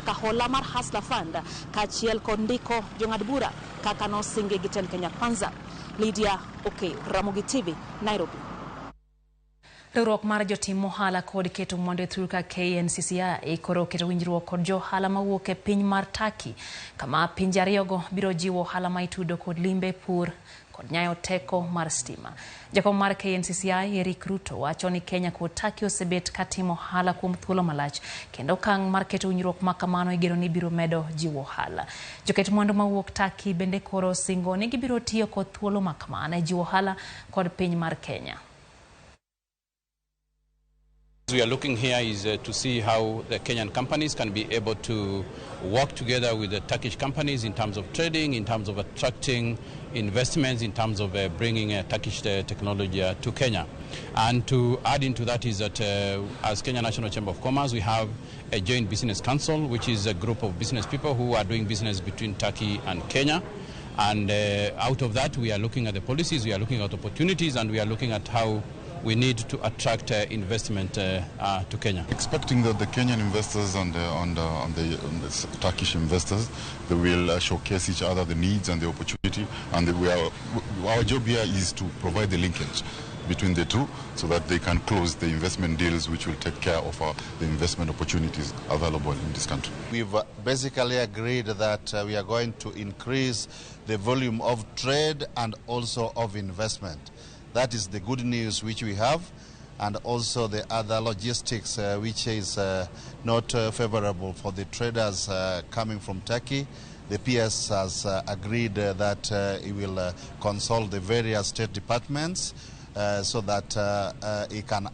kaka hola mar Hustler Fund kachiel kod ndiko jong'ad bura kaka nosingi gi tend Kenya Kwanza. Lydia Oketo, Ramogi TV, Nairobi. Riwruok mar jotim ohala kod keto mwandu through ka KNCCI koro keto winjruok kod johala mawuok e piny mar Turkey kama pinje ariyogo biro jiwo ohala ma itudo kod limbe, pur kod nyayo teko mar stima. Jakom mar KNCCI Eric Ruto wacho ni Kenya kod Turkey osebet katimo ohala kuom thuolo malach kendo okang' mar keto winjruok ma kamano igeno ni biro medo jiwo ohala. Joket mwandu mawuok Turkey bende koro singo ni gibiro tiyo kod thuolo ma kamano e jiwo ohala kod piny mar Kenya. We are looking here is to see how the Kenyan companies can be able to work together with the Turkish companies in terms of trading, in terms of attracting investments, in terms of bringing Turkish technology to Kenya. And to add into that is that as Kenya National Chamber of Commerce, we have a joint business council, which is a group of business people who are doing business between Turkey and Kenya. And out of that, we are looking at the policies, we are looking at opportunities, and we are looking at how we need to attract investment to Kenya. Expecting that the Kenyan investors and the Turkish investors, they will showcase each other the needs and the opportunity, and our job here is to provide the linkage between the two so that they can close the investment deals which will take care of the investment opportunities available in this country. We've basically agreed that we are going to increase the volume of trade and also of investment. That is the good news which we have, and also the other logistics which is not favorable for the traders coming from Turkey. The PS has agreed that it will consult the various state departments so that it can